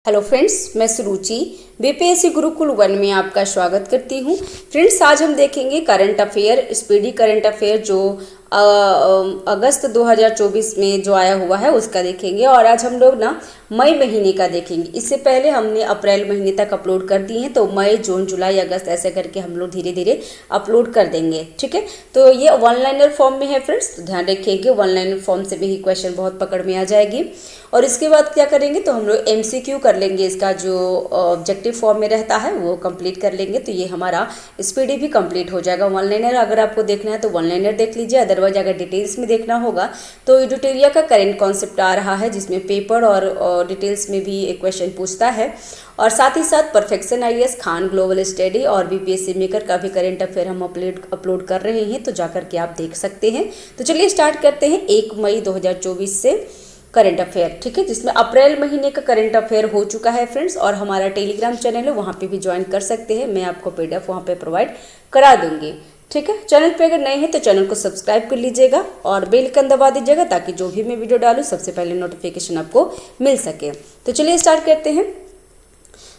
Hello friends, मैं सुरुचि BPSC Gurukul 1 में आपका स्वागत करती हूँ। फ्रेंड्स, आज हम देखेंगे current affair, speedy current affair जो अगस्त 2024 में जो आया हुआ है उसका देखेंगे। और आज हम लोग ना मई महीने का देखेंगे। इससे पहले हमने अप्रैल महीने तक अपलोड कर दिए हैं, तो मई, जून, जुलाई, अगस्त ऐसे करके हम लोग धीरे धीरे अपलोड कर देंगे। ठीक है, तो ये वन लाइनर फॉर्म में है फ्रेंड्स, तो ध्यान रखिएगा। वन लाइनर फॉर्म से भी ही क्वेश्चन बहुत पकड़ में आ जाएगी। और इसके बाद क्या करेंगे, तो हम लोग एमसीक्यू कर लेंगे। इसका जो ऑब्जेक्टिव फॉर्म में रहता है वो कंप्लीट कर लेंगे, तो ये हमारा स्पीडी भी कंप्लीट हो जाएगा। वन लाइनर अगर आपको देखना है तो वन लाइनर देख लीजिए, अदरवाइज अगर डिटेल्स में देखना होगा तो एडिटोरिया का करेंट कॉन्सेप्ट आ रहा है, जिसमें पेपर और डिटेल्स में भी एक क्वेश्चन पूछता है। और साथ ही साथ perfection IAS, Khan global study और बीपीएससी मेकर का भी करेंट अफेयर हम अपलोड कर रहे हैं, तो जाकर के आप देख सकते हैं। तो चलिए स्टार्ट करते हैं 1 मई 2024 से करंट अफेयर। ठीक है, जिसमें अप्रैल महीने का करंट अफेयर हो चुका है फ्रेंड्स। और हमारा टेलीग्राम चैनल है, वहाँ पे भी ज्वाइन कर सकते हैं। मैं आपको पीडीएफ वहाँ पे प्रोवाइड करा दूंगी। ठीक है, चैनल पे अगर नए हैं तो चैनल को सब्सक्राइब कर लीजिएगा और बेल आइकन दबा दीजिएगा, ताकि जो भी मैं वीडियो डालूँ सबसे पहले नोटिफिकेशन आपको मिल सके। तो चलिए स्टार्ट करते हैं।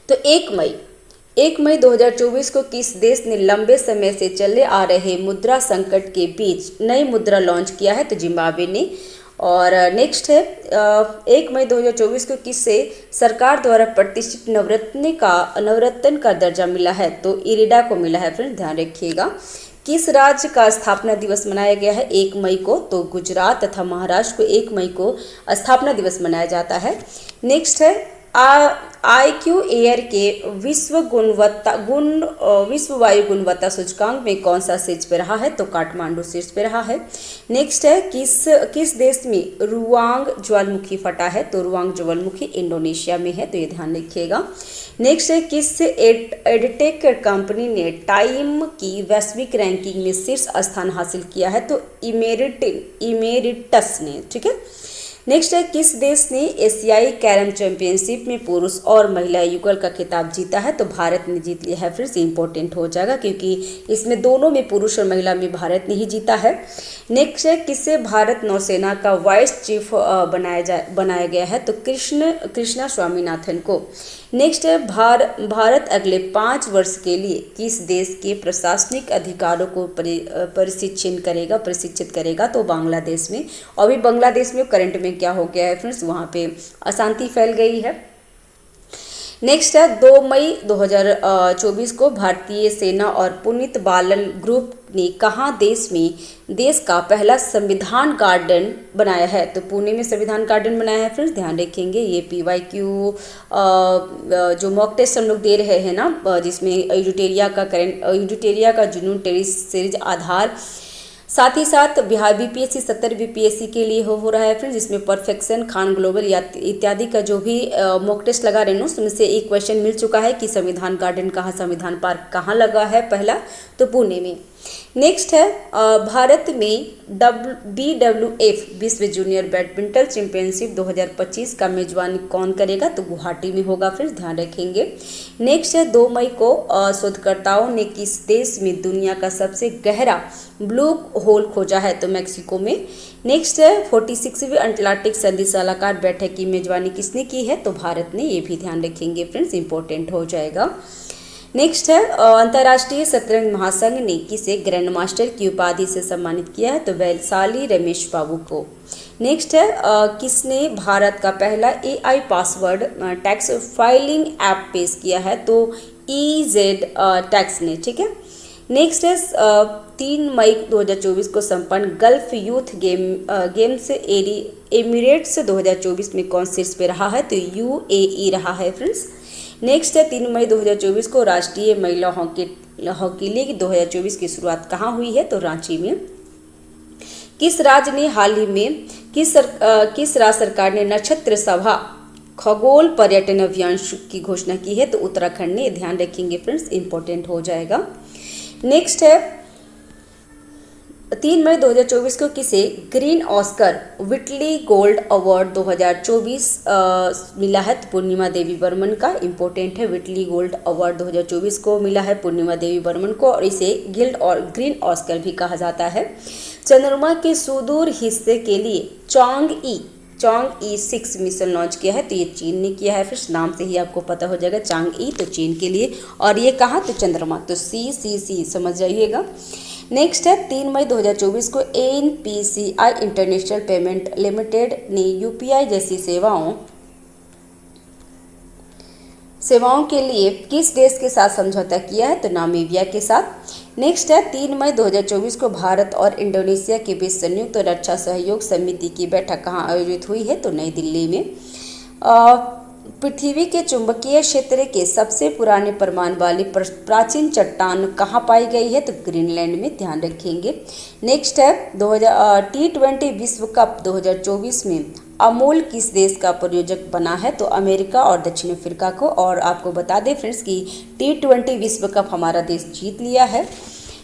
तो 1 मई 2024 को किस देश ने लंबे समय से चले आ रहे मुद्रा संकट के बीच नई मुद्रा लॉन्च किया है? तो जिम्बाब्वे ने। और नेक्स्ट है 1 मई 2024 को किससे सरकार द्वारा प्रतिष्ठित नवरत्न का दर्जा मिला है? तो इरिडा को मिला है फ्रेंड, ध्यान रखिएगा। किस राज्य का स्थापना दिवस मनाया गया है 1 मई को? तो गुजरात तथा महाराष्ट्र को 1 मई को स्थापना दिवस मनाया जाता है। नेक्स्ट है IQ एयर के विश्व वायु गुणवत्ता सूचकांक में कौन सा शीर्ष पे रहा है? तो काठमांडू शीर्ष पे रहा है। नेक्स्ट है किस देश में रुआंग ज्वालामुखी फटा है? तो रुआंग ज्वालामुखी इंडोनेशिया में है, तो ये ध्यान रखिएगा। नेक्स्ट है किस एडटेक कंपनी ने टाइम की वैश्विक रैंकिंग में शीर्ष स्थान हासिल किया है? तो इमेरिटस ने। ठीक है, नेक्स्ट है किस देश ने एशियाई कैरम चैंपियनशिप में पुरुष और महिला युगल का खिताब जीता है? तो भारत ने जीत लिया है। फिर से इंपॉर्टेंट हो जाएगा, क्योंकि इसमें दोनों में पुरुष और महिला में भारत ने ही जीता है। नेक्स्ट है किसे भारत नौसेना का वाइस चीफ बनाया गया है? तो कृष्णा स्वामीनाथन को। नेक्स्ट है भारत अगले 5 वर्ष के लिए किस देश के प्रशासनिक अधिकारों को प्रशिक्षित करेगा? तो बांग्लादेश में। और भी बांग्लादेश में करंट में क्या हो गया है फ्रेंड्स, वहाँ पे अशांति फैल गई है। नेक्स्ट है 2 मई 2024 को भारतीय सेना और पुनीत बालन ग्रुप ने कहाँ देश का पहला संविधान गार्डन बनाया है? तो पुणे में संविधान गार्डन बनाया है फ्रेंड्स, ध्यान रखेंगे। ये PYQ जो मॉक टेस्ट हम लोग दे रहे हैं ना, जिसमें एडिटोरिया का जुनून टेरिस सीरीज आधार, साथ ही साथ बिहार बीपीएससी 70 बीपीएससी के लिए हो रहा है फ्रेंड्स, जिसमें परफेक्शन, खान ग्लोबल इत्यादि का जो भी मॉक टेस्ट लगा रहे हैं उसमें से एक क्वेश्चन मिल चुका है कि संविधान गार्डन कहाँ, संविधान पार्क कहाँ लगा है पहला? तो पुणे में। नेक्स्ट है भारत में BWF विश्व जूनियर बैडमिंटन चैंपियनशिप 2025 का मेजबानी कौन करेगा? तो गुवाहाटी में होगा फ्रेंड्स, ध्यान रखेंगे। नेक्स्ट है 2 मई को शोधकर्ताओं ने किस देश में दुनिया का सबसे गहरा ब्लू होल खोजा है? तो मैक्सिको में। नेक्स्ट है 46वीं अटलांटिक संधि सलाहकार बैठक की मेजबानी किसने की है? तो भारत ने। ये भी ध्यान रखेंगे फ्रेंड्स, इंपॉर्टेंट हो जाएगा। नेक्स्ट है अंतर्राष्ट्रीय शतरंज महासंघ ने किसे ग्रैंड मास्टर की उपाधि से सम्मानित किया है? तो वैशाली रमेश बाबू को। नेक्स्ट है किसने भारत का पहला AI password tax filing app पेश किया है? तो EZ टैक्स ने। ठीक है, नेक्स्ट है 3 मई 2024 को संपन्न गल्फ यूथ गेम्स एमिरेट्स 2024 में कौन शीर्ष पे रहा है? तो UAE रहा है फ्रेंड्स। नेक्स्ट है 3 मई 2024 को राष्ट्रीय महिला हॉकी लीग 2024 की शुरुआत कहाँ हुई है? तो रांची में। किस राज्य ने हाल ही में किस राज्य सरकार ने नक्षत्र सभा खगोल पर्यटन अभियान की घोषणा की है? तो उत्तराखंड ने। ध्यान रखेंगे फ्रेंड्स, इंपॉर्टेंट हो जाएगा। नेक्स्ट है 3 मई 2024 को किसे green Oscar Whitley gold award 2024 मिला है? तो पूर्णिमा देवी बर्मन का। इंपॉर्टेंट है, व्हिटली गोल्ड अवार्ड 2024 को मिला है पूर्णिमा देवी बर्मन को, और इसे ग्रीन ऑस्कर भी कहा जाता है। चंद्रमा के सुदूर हिस्से के लिए चॉन्ग ई चांग-ई 6 मिशन लॉन्च किया है, तो ये चीन ने किया है। फिर नाम से ही आपको पता हो जाएगा चांग-ई तो चीन के लिए, और ये कहाँ, तो चंद्रमा, तो CCC समझ जाइएगा। नेक्स्ट है 3 मई 2024 को NPCI इंटरनेशनल पेमेंट लिमिटेड ने UPI जैसी सेवाओं के लिए किस देश के साथ समझौता किया है, तो नामीबिया के साथ। नेक्स्ट है 3 मई 2024 को भारत और इंडोनेशिया के बीच संयुक्त रक्षा सहयोग समिति की बैठक कहाँ आयोजित हुई है, तो नई दिल्ली में। पृथ्वी के चुंबकीय क्षेत्र के सबसे पुराने परमाणु वाली प्राचीन चट्टान कहाँ पाई गई है, तो ग्रीनलैंड में, ध्यान रखेंगे। नेक्स्ट है T20 विश्व कप 2024 में अमूल किस देश का प्रायोजक बना है, तो अमेरिका और दक्षिण अफ्रीका को। और आपको बता दें फ्रेंड्स कि T20 विश्व कप हमारा देश जीत लिया है।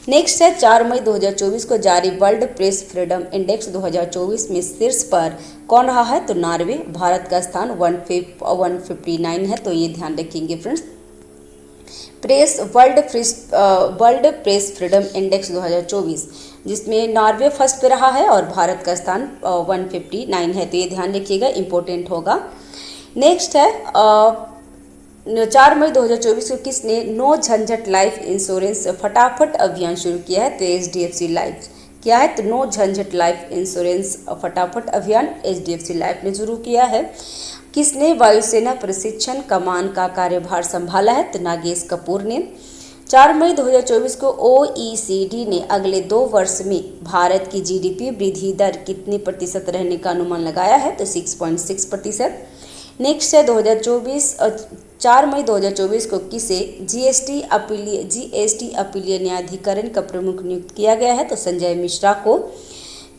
नेक्स्ट है 4 मई 2024 को जारी वर्ल्ड प्रेस फ्रीडम इंडेक्स 2024 में शीर्ष पर कौन रहा है, तो नॉर्वे। भारत का स्थान 159 है, तो ये ध्यान रखेंगे friends. World press freedom index 2024 जिसमें नॉर्वे फर्स्ट पे रहा है और भारत का स्थान 159 है, तो ये ध्यान रखिएगा, इंपॉर्टेंट होगा। नेक्स्ट है 4 मई 2024 को किसने नो झंझट लाइफ इंश्योरेंस फटाफट अभियान शुरू किया है, तो HDFC लाइफ। क्या है, तो नो झंझट लाइफ इंश्योरेंस फटाफट अभियान HDFC लाइफ ने शुरू किया है। किसने वायुसेना प्रशिक्षण कमान का कार्यभार संभाला है, तो नागेश कपूर ने। 4 मई 2024 को OECD ने अगले 2 वर्ष में भारत की GDP वृद्धि दर कितनी प्रतिशत रहने का अनुमान लगाया है, तो 6.6%। नेक्स्ट है 4 मई 2024 को किसे GST अपीलीय न्यायाधिकरण का प्रमुख नियुक्त किया गया है, तो संजय मिश्रा को।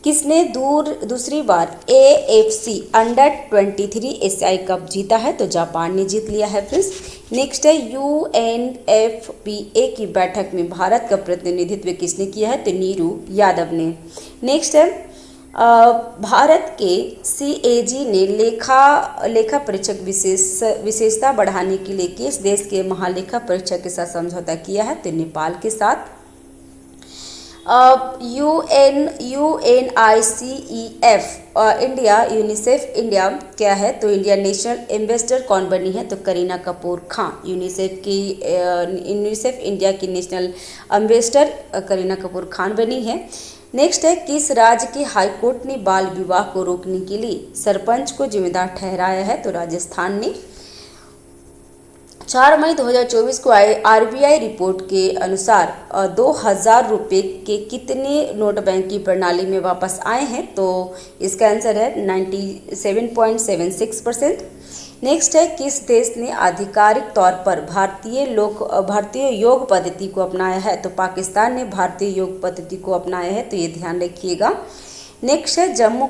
किसने दूसरी बार AFC अंडर-23 एशियाई कप जीता है, तो जापान ने जीत लिया है फ्रेंड्स। नेक्स्ट है UNFPA की बैठक में भारत का प्रतिनिधित्व किसने किया है, तो नीरू यादव ने। नेक्स्ट है भारत के CAG ने लेखा परीक्षक विशेषता बढ़ाने के लिए किस देश के महालेखा परीक्षक के साथ समझौता किया है, तो नेपाल के साथ। UNICEF यूनिसेफ इंडिया क्या है, तो इंडिया नेशनल एम्बेसडर कौन बनी है, तो करीना कपूर खां। यूनिसेफ इंडिया की नेशनल एम्बेसडर करीना कपूर खान बनी है। नेक्स्ट है किस राज्य की हाईकोर्ट ने बाल विवाह को रोकने के लिए सरपंच को जिम्मेदार ठहराया है, तो राजस्थान ने। 4 मई 2024 को आए RBI रिपोर्ट के अनुसार 2000 रुपये के कितने नोट बैंक की प्रणाली में वापस आए हैं, तो इसका आंसर है 97.76%। नेक्स्ट है किस देश ने आधिकारिक तौर पर भारतीय योग पद्धति को अपनाया है, तो पाकिस्तान ने भारतीय योग पद्धति को अपनाया है, तो ये ध्यान रखिएगा। नेक्स्ट है जम्मू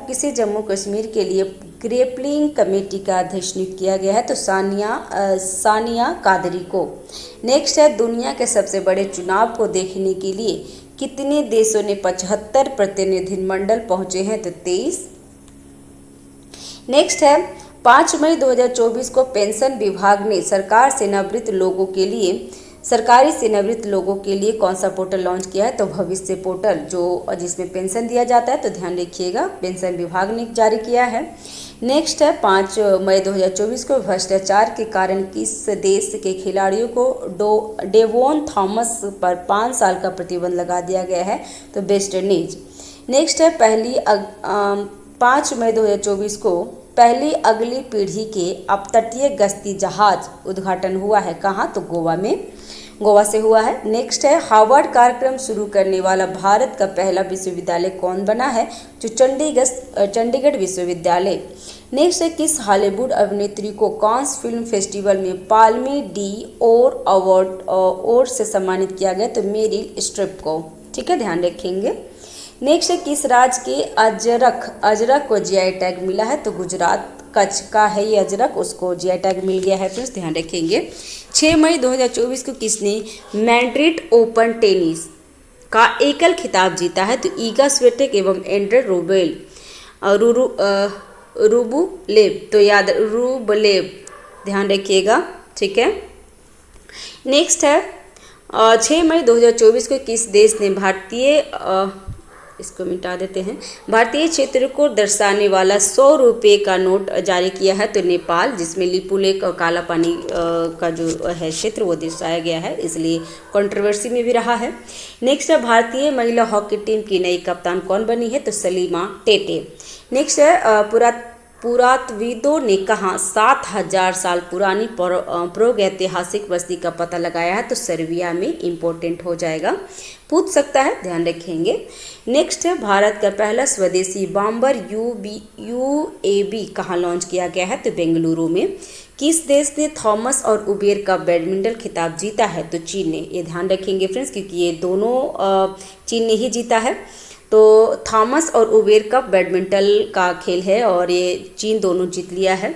कश्मीर के लिए ग्रेपलिंग कमेटी का अध्यक्ष नियुक्त किया गया है, तो सानिया कादरी को। नेक्स्ट है दुनिया के सबसे बड़े चुनाव को देखने के लिए कितने देशों ने 75 प्रतिनिधिमंडल पहुंचे हैं, तो 23। नेक्स्ट है 5 मई 2024 को पेंशन विभाग ने सरकारी सेवानिवृत्त लोगों के लिए कौन सा पोर्टल लॉन्च किया है, तो भविष्य पोर्टल, जिसमें पेंशन दिया जाता है, तो ध्यान रखिएगा, पेंशन विभाग ने जारी किया है। नेक्स्ट है 5 मई 2024 को भ्रष्टाचार के कारण किस देश के खिलाड़ियों को डेवोन थॉमस पर 5 साल का प्रतिबंध लगा दिया गया है, तो वेस्ट इंडीज। नेक्स्ट है 5 मई 2024 को पहली अगली पीढ़ी के अपतटीय गश्ती जहाज उद्घाटन हुआ है, कहाँ, तो गोवा से हुआ है। नेक्स्ट है हार्वर्ड कार्यक्रम शुरू करने वाला भारत का पहला विश्वविद्यालय कौन बना है, जो चंडीगढ़ विश्वविद्यालय। नेक्स्ट है किस हॉलीवुड अभिनेत्री को कांस फिल्म फेस्टिवल में पाल्मी डी अवार्ड से सम्मानित किया गया, तो मेरिल स्ट्रिप को। ठीक है, ध्यान रखेंगे। नेक्स्ट है किस राज्य के अजरक को GI टैग मिला है, तो गुजरात, कच्छ का है ये अजरक, उसको GI टैग मिल गया है फ्रेंड्स, ध्यान रखेंगे। 6 मई 2024 को किसने मैड्रिड ओपन टेनिस का एकल खिताब जीता है, तो ईगा स्वियाटेक एवं एंड्रे रूबलेव, तो याद रूबलेव, ध्यान रखिएगा। ठीक है। नेक्स्ट है 6 मई 2024 को किस देश ने भारतीय इसको मिटा देते हैं। भारतीय क्षेत्र को दर्शाने वाला 100 रुपये का नोट जारी किया है तो नेपाल, जिसमें लिपु लेक और काला पानी का जो है क्षेत्र वो दर्शाया गया है, इसलिए कंट्रोवर्सी में भी रहा है। नेक्स्ट है भारतीय महिला हॉकी टीम की नई कप्तान कौन बनी है तो सलीमा टेटे। नेक्स्ट है पुरातत्वविदों ने कहा 7000 साल पुरानी प्रागैतिहासिक बस्ती का पता लगाया है तो सर्बिया में इम्पोर्टेंट हो जाएगा, पूछ सकता है, ध्यान रखेंगे। नेक्स्ट है भारत का पहला स्वदेशी बॉम्बर UAV कहाँ लॉन्च किया गया है तो बेंगलुरु में। किस देश ने थॉमस और उबेर का बैडमिंटन खिताब जीता है तो चीन ने, ये ध्यान रखेंगे फ्रेंड्स, क्योंकि ये दोनों चीन ने ही जीता है। तो थॉमस और उबेर कप बैडमिंटन का खेल है और ये चीन दोनों जीत लिया है।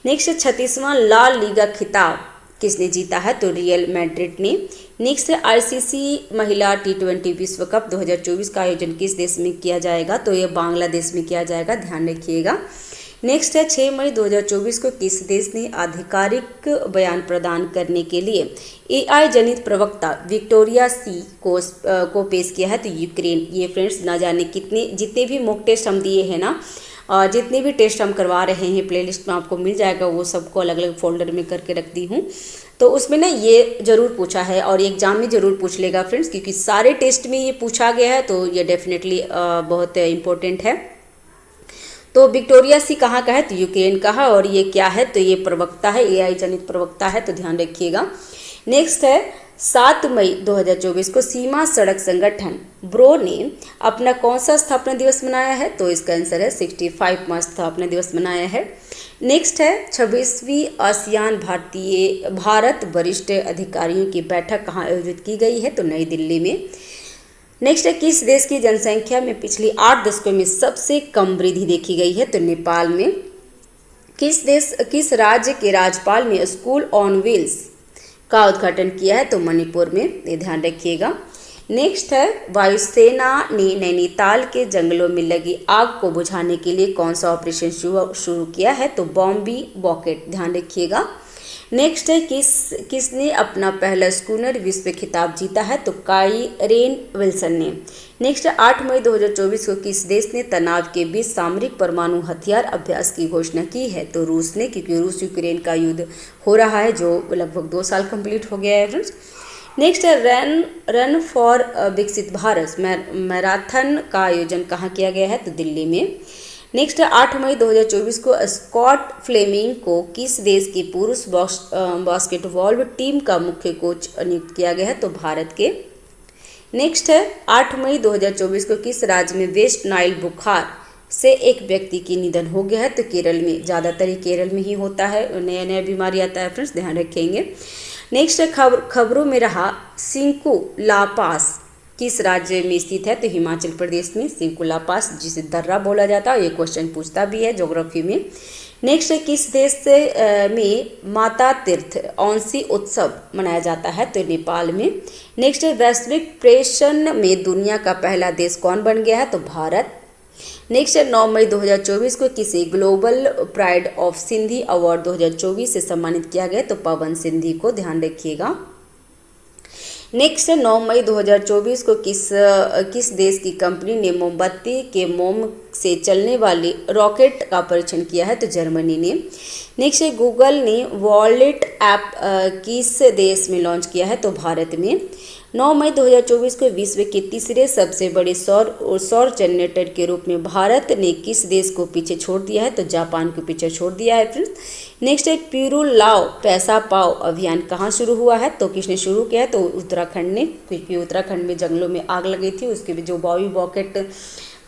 नेक्स्ट 36वां ला लीगा खिताब किसने जीता है तो रियल मैड्रिड ने। नेक्स्ट ICC महिला T20 विश्व कप 2024 का आयोजन किस देश में किया जाएगा तो ये बांग्लादेश में किया जाएगा, ध्यान रखिएगा। नेक्स्ट है 6 मई 2024 को किस देश ने आधिकारिक बयान प्रदान करने के लिए AI जनित प्रवक्ता विक्टोरिया सी को पेश किया है तो यूक्रेन। ये फ्रेंड्स ना जाने कितने जितने भी मॉक टेस्ट हम दिए हैं ना, जितने भी टेस्ट हम करवा रहे हैं प्लेलिस्ट में आपको मिल जाएगा, वो सबको अलग अलग फोल्डर में करके रख दी हूँ। तो उसमें ना ये ज़रूर पूछा है और एग्जाम में ज़रूर पूछ लेगा फ्रेंड्स, क्योंकि सारे टेस्ट में ये पूछा गया है तो ये डेफिनेटली बहुत इम्पोर्टेंट है। तो विक्टोरिया सी कहाँ का है तो यूक्रेन का है और ये क्या है तो ये प्रवक्ता है, AI जनित प्रवक्ता है, तो ध्यान रखिएगा। नेक्स्ट है 7 मई 2024 को सीमा सड़क संगठन ब्रो ने अपना कौन सा स्थापना दिवस मनाया है तो इसका आंसर है 65वां स्थापना दिवस मनाया है। नेक्स्ट है 26वीं आसियान भारत वरिष्ठ अधिकारियों की बैठक कहाँ आयोजित की गई है तो नई दिल्ली में। नेक्स्ट है किस देश की जनसंख्या में पिछली 8 दशकों में सबसे कम वृद्धि देखी गई है तो नेपाल में। किस राज्य के राज्यपाल ने स्कूल ऑन व्हील्स का उद्घाटन किया है तो मणिपुर में, ये ध्यान रखिएगा। नेक्स्ट है वायुसेना ने नैनीताल के जंगलों में लगी आग को बुझाने के लिए कौन सा ऑपरेशन शुरू किया है तो बॉम्बी बॉकेट, ध्यान रखिएगा। नेक्स्ट है किसने अपना पहला स्कूनर विश्व खिताब जीता है तो काइरेन विल्सन ने। नेक्स्ट 8 मई 2024 को किस देश ने तनाव के बीच सामरिक परमाणु हथियार अभ्यास की घोषणा की है तो रूस ने, क्योंकि रूस यूक्रेन का युद्ध हो रहा है जो लगभग 2 साल कंप्लीट हो गया है फ्रेंड्स। नेक्स्ट है रन फॉर विकसित भारत मैराथन का आयोजन कहाँ किया गया है तो दिल्ली में। नेक्स्ट 8 मई 2024 को स्कॉट फ्लेमिंग को किस देश की पुरुष बास्केटबॉल टीम का मुख्य कोच नियुक्त किया गया है तो भारत के। नेक्स्ट है 8 मई 2024 को किस राज्य में वेस्ट नाइल बुखार से एक व्यक्ति की निधन हो गया है तो केरल में। ज़्यादातर ही केरल में ही होता है, नया नया बीमारी आता है फ्रेंड्स, ध्यान रखेंगे। नेक्स्ट है खबरों में रहा सिंकू ला पास किस राज्य में स्थित है तो हिमाचल प्रदेश में सिंकू ला पास, जिसे दर्रा बोला जाता है, ये क्वेश्चन पूछता भी है ज्योग्राफी में। नेक्स्ट है किस देश में माता तीर्थ औंसी उत्सव मनाया जाता है तो नेपाल में। नेक्स्ट है वैश्विक प्रेषण में दुनिया का पहला देश कौन बन गया है तो भारत। नेक्स्ट है 9 मई 2024 को किसे global pride of Sindhi award 2024 से सम्मानित किया गया तो पवन सिंधी को, ध्यान रखिएगा। नेक्स्ट 9 मई 2024 को किस देश की कंपनी ने मोमबत्ती के मोम से चलने वाली रॉकेट का परीक्षण किया है तो जर्मनी ने। नेक्स्ट गूगल ने वॉलेट ऐप किस देश में लॉन्च किया है तो भारत में। 9 मई 2024 को विश्व के तीसरे सबसे बड़े सौर जनरेटर के रूप में भारत ने किस देश को पीछे छोड़ दिया है तो जापान को पीछे छोड़ दिया है फ्रेंड्स। नेक्स्ट है पीरू लाओ पैसा पाओ अभियान कहाँ शुरू हुआ है तो किसने शुरू किया है तो उत्तराखंड ने, क्योंकि उत्तराखंड में जंगलों में आग लगी थी, उसके भी जो बॉबी बॉकेट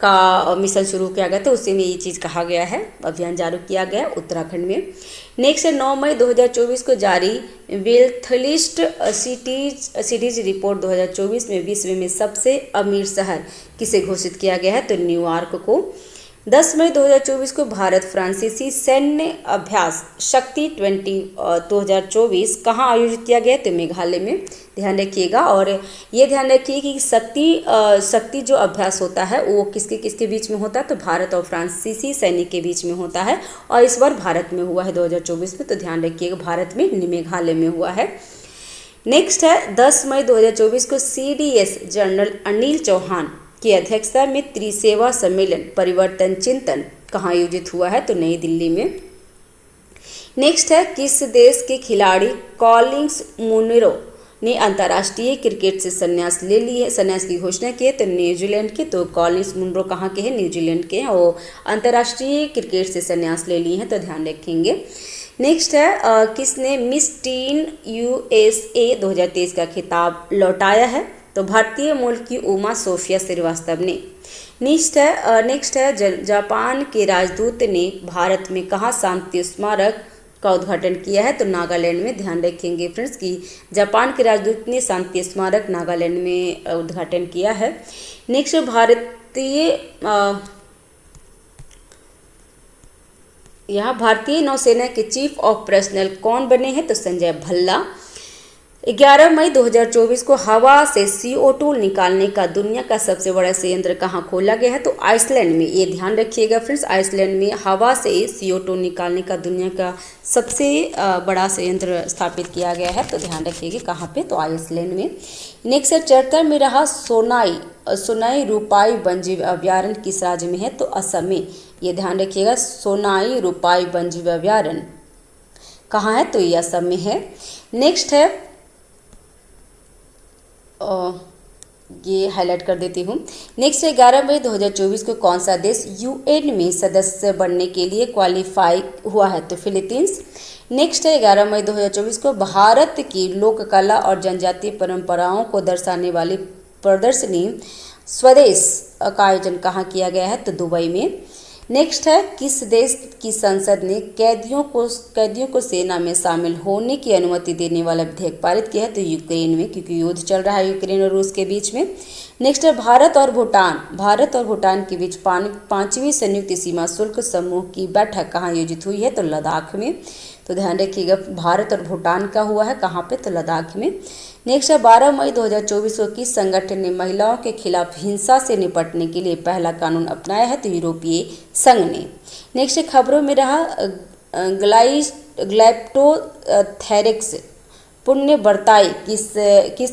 का मिशन शुरू किया गया था उसी में ये चीज़ कहा गया है, अभियान जारी किया गया उत्तराखंड में। नेक्स्ट है 9 मई 2024 को जारी वेल्थ लिस्ट सिटीज रिपोर्ट 2024 में विश्व में सबसे अमीर शहर किसे घोषित किया गया है तो न्यूयॉर्क को। 10 मई 2024 को भारत फ्रांसीसी सैन्य अभ्यास शक्ति 2024 कहाँ आयोजित किया गया तो मेघालय में, ध्यान रखिएगा। और ये ध्यान रखिए कि शक्ति जो अभ्यास होता है वो किसके बीच में होता है तो भारत और फ्रांसीसी सैनिक के बीच में होता है और इस बार भारत में हुआ है 2024 में, तो ध्यान रखिएगा भारत में मेघालय में हुआ है। नेक्स्ट है 10 मई 2024 को CDS जनरल अनिल चौहान की अध्यक्षता में त्रिसेवा सम्मेलन परिवर्तन चिंतन कहाँ आयोजित हुआ है? तो नई दिल्ली में। नेक्स्ट है, किस देश के खिलाड़ी कॉलिंस मुनरो ने अंतर्राष्ट्रीय क्रिकेट से संन्यास ले लिए, संन्यास की घोषणा की है? तो न्यूजीलैंड के। तो कॉलिंस मुनरो कहाँ के हैं? न्यूजीलैंड के हैं। वो अंतर्राष्ट्रीय क्रिकेट से संन्यास ले लिए हैं, तो ध्यान रखेंगे। नेक्स्ट है, किसने मिस टीन USA 2023 का खिताब लौटाया है? तो भारतीय मूल की उमा सोफिया श्रीवास्तव ने। नेक्स्ट है, जापान के राजदूत ने भारत में कहाँ शांति स्मारक का उद्घाटन किया है? तो नागालैंड में। ध्यान रखेंगे फ्रेंड्स कि जापान के राजदूत ने शांति स्मारक नागालैंड में उद्घाटन किया है। नेक्स्ट, भारतीय नौसेना के चीफ ऑफ पर्सनल कौन बने हैं? तो संजय भल्ला। 11 मई 2024 को हवा से CO2 निकालने का दुनिया का सबसे बड़ा संयंत्र कहाँ खोला गया है? तो आइसलैंड में। ये ध्यान रखिएगा फ्रेंड्स, आइसलैंड में हवा से CO2 निकालने का दुनिया का सबसे बड़ा संयंत्र स्थापित किया गया है, तो ध्यान रखिएगा कहाँ पे? तो आइसलैंड में। नेक्स्ट है, चर्चा में रहा सोनाई रूपाई वन्यजीव अभयारण्य किस राज्य में है? तो असम में। ये ध्यान रखिएगा, सोनाई रूपाई वन्यजीव अभयारण्य कहाँ है? तो ये असम में है। नेक्स्ट है, ये हाईलाइट कर देती हूँ। नेक्स्ट है, 11 मई 2024 को कौन सा देश UN में सदस्य बनने के लिए क्वालिफाई हुआ है? तो फिलीपींस। नेक्स्ट है, 11 मई 2024 को भारत की लोक कला और जनजातीय परंपराओं को दर्शाने वाली प्रदर्शनी स्वदेश का आयोजन कहाँ किया गया है? तो दुबई में। नेक्स्ट है, किस देश की संसद ने कैदियों को सेना में शामिल होने की अनुमति देने वाला विधेयक पारित किया है? तो यूक्रेन में, क्योंकि युद्ध चल रहा है यूक्रेन और रूस के बीच में। नेक्स्ट है, भारत और भूटान के बीच 5वीं संयुक्त सीमा शुल्क समूह की बैठक कहाँ आयोजित हुई है? तो लद्दाख में। तो ध्यान रखिएगा, भारत और भूटान का हुआ है कहाँ पे? तो लद्दाख में। नेक्स्ट है, 12 मई 2024 को किस संगठन ने महिलाओं के खिलाफ हिंसा से निपटने के लिए पहला कानून अपनाया है? तो यूरोपीय संघ ने। नेक्स्ट खबरों में रहा, ग्लाइप्टोथेरिक्स पुण्य वर्ताई किस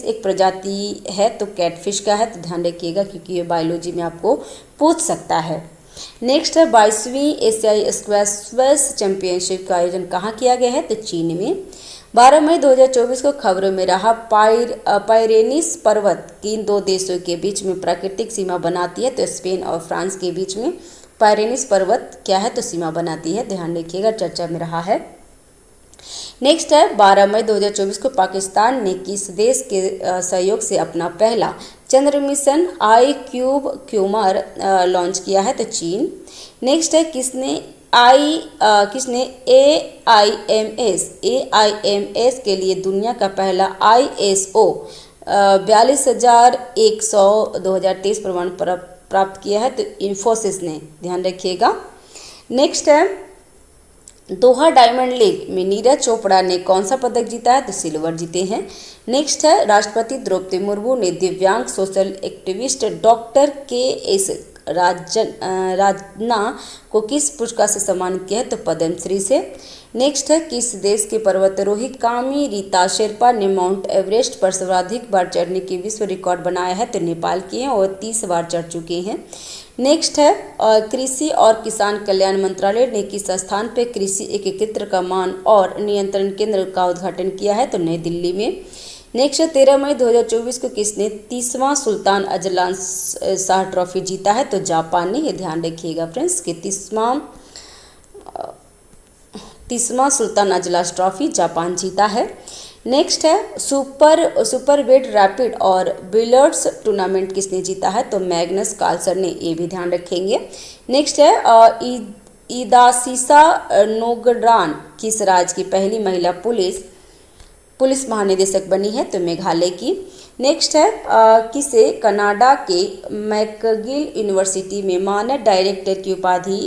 एक प्रजाति है? तो कैटफिश का है, तो ध्यान रखिएगा क्योंकि ये बायोलॉजी में आपको पूछ सकता है। नेक्स्ट है, 22वीं एशियाई स्क्वैश चैंपियनशिप का आयोजन कहाँ किया गया है? तो चीन में। 12 मई 2024 को खबरों में रहा, पायरेनीस पर्वत किन दो देशों के बीच में प्राकृतिक सीमा बनाती है? तो स्पेन और फ्रांस के बीच में पायरेनीस पर्वत क्या है? तो सीमा बनाती है, ध्यान रखिएगा, चर्चा में रहा है। नेक्स्ट है, 12 मई 2024 को पाकिस्तान ने किस देश के सहयोग से अपना पहला चंद्र मिशन iCubeMar लॉन्च किया है? तो चीन। नेक्स्ट है, किसने AIMS के लिए दुनिया का पहला ISO 42100 2023 प्रमाण प्राप्त किया है? तो इन्फोसिस ने, ध्यान रखिएगा। नेक्स्ट है, दोहा डायमंड लीग में नीरज चोपड़ा ने कौन सा पदक जीता है? तो सिल्वर जीते हैं। नेक्स्ट है, राष्ट्रपति द्रौपदी मुर्मू ने दिव्यांग सोशल एक्टिविस्ट डॉक्टर KS राजना को किस पुरस्कार से सम्मानित किया है? तो पद्मश्री से। नेक्स्ट है, किस देश के पर्वतारोही कामी रीता शेरपा ने माउंट एवरेस्ट पर सर्वाधिक बार चढ़ने की विश्व रिकॉर्ड बनाया है? तो नेपाल की हैं और 30 बार चढ़ चुके हैं। नेक्स्ट है, कृषि और किसान कल्याण मंत्रालय ने किस स्थान पर कृषि एकीकृत कमान और नियंत्रण केंद्र का उद्घाटन किया है? तो नई दिल्ली में। नेक्स्ट है, 13 मई 2024 को किसने 30वां सुल्तान अजलान शाह ट्रॉफी जीता है? तो जापान ने। ये ध्यान रखिएगा फ्रेंड्स कि 30वां सुल्तान अजलान ट्रॉफी जापान जीता है। नेक्स्ट है, सुपर वेट रैपिड और बिलियर्ड्स टूर्नामेंट किसने जीता है? तो मैग्नस कार्लसन ने, ये भी ध्यान रखेंगे। नेक्स्ट है, इदासीसा नोगड्रान किस राज्य की पहली महिला पुलिस महानिदेशक बनी है? तो मेघालय की। नेक्स्ट है, किसे कनाडा के मैकगिल यूनिवर्सिटी में मानद डायरेक्टर की उपाधि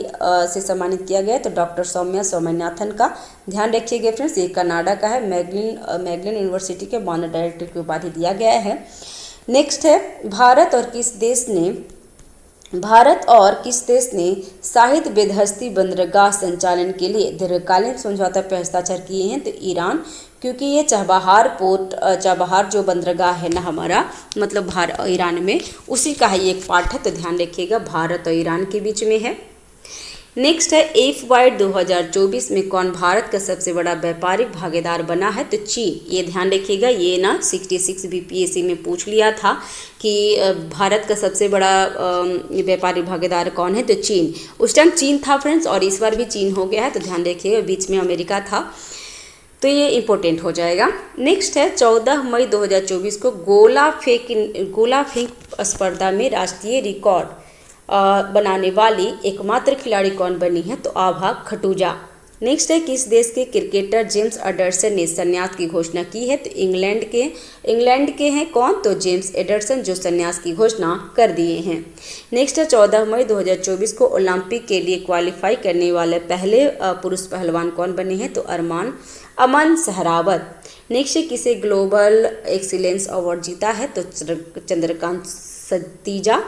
से सम्मानित किया गया? तो डॉक्टर सौम्या स्वामीनाथन का। ध्यान रखिएगा फ्रेंड्स, ये कनाडा का है, मैकगिल यूनिवर्सिटी के मानद डायरेक्टर की उपाधि दिया गया है। नेक्स्ट है, भारत और किस देश ने शाहिद बेदहस्ती बंदरगाह संचालन के लिए दीर्घकालीन समझौता पर हस्ताक्षर किए हैं? तो ईरान। क्योंकि ये चाबहार पोर्ट, चाबहार जो बंदरगाह है ना हमारा, मतलब ईरान में, उसी का ही एक पार्ट है, तो ध्यान रखिएगा भारत और ईरान के बीच में है। नेक्स्ट है FY 2024 में कौन भारत का सबसे बड़ा व्यापारिक भागीदार बना है, तो चीन। ये ध्यान रखिएगा, ये ना 66 BPSC में पूछ लिया था कि भारत का सबसे बड़ा व्यापारिक भागीदार कौन है, तो चीन। उस टाइम चीन था फ्रेंड्स, और इस बार भी चीन हो गया है, तो ध्यान रखिएगा, बीच में अमेरिका था, तो ये इम्पोर्टेंट हो जाएगा। नेक्स्ट है 14 मई 2024 को गोला फेंक स्पर्धा में राष्ट्रीय रिकॉर्ड बनाने वाली एकमात्र खिलाड़ी कौन बनी है, तो आभा खटूजा। नेक्स्ट है किस देश के क्रिकेटर जेम्स एडरसन ने संन्यास की घोषणा की है, तो इंग्लैंड के हैं कौन, तो जेम्स एडरसन, जो संन्यास की घोषणा कर दिए हैं। नेक्स्ट है 14 मई 2024 को ओलंपिक के लिए क्वालिफाई करने वाले पहले पुरुष पहलवान कौन बने हैं, तो अमन सहरावत। नेक्स्ट है किसे ग्लोबल एक्सीलेंस अवार्ड जीता है, तो चंद्रकांत सतीजा।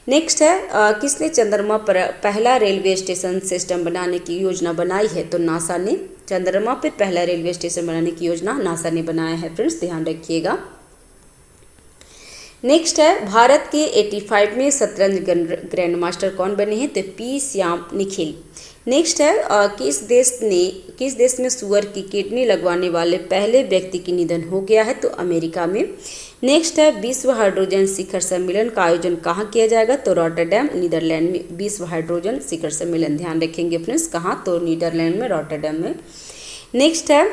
नेक्स्ट है किसने चंद्रमा पर पहला रेलवे स्टेशन सिस्टम बनाने की योजना बनाई है, तो नासा ने। चंद्रमा पर पहला रेलवे स्टेशन बनाने की योजना नासा ने बनाया है फ्रेंड्स, ध्यान रखिएगा। नेक्स्ट है भारत के 85 में शतरंज ग्रैंड मास्टर कौन बने हैं, तो P श्याम निखिल। नेक्स्ट है किस देश में सुअर की किडनी लगवाने वाले पहले व्यक्ति की निधन हो गया है, तो अमेरिका में। नेक्स्ट है विश्व हाइड्रोजन शिखर सम्मेलन का आयोजन कहाँ किया जाएगा, तो रॉटरडैम, नीदरलैंड में विश्व हाइड्रोजन शिखर सम्मेलन, ध्यान रखेंगे फ्रेंड्स, कहाँ, तो नीदरलैंड में, रॉटरडैम में। नेक्स्ट है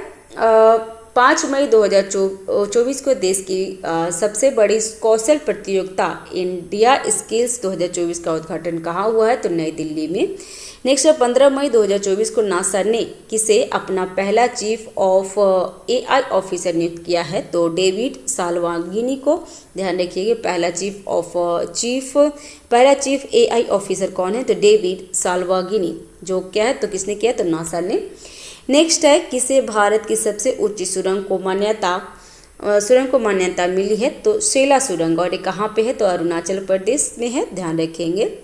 5 मई 2024 को देश की सबसे बड़ी कौशल प्रतियोगिता इंडिया स्किल्स 2024 का उद्घाटन कहाँ हुआ है, तो नई दिल्ली में। नेक्स्ट है 15 मई 2024 को नासा ने किसे अपना पहला चीफ ऑफ AI ऑफिसर नियुक्त किया है, तो डेविड साल्वागिनी को। ध्यान रखिएगा, पहला चीफ AI ऑफिसर कौन है, तो डेविड साल्वागिनी, जो क्या है, तो किसने किया, तो नासा ने। नेक्स्ट है किसे भारत की सबसे ऊंची सुरंग को मान्यता मिली है, तो सेला सुरंग, और ये कहाँ पे है, तो अरुणाचल प्रदेश में है, ध्यान रखेंगे।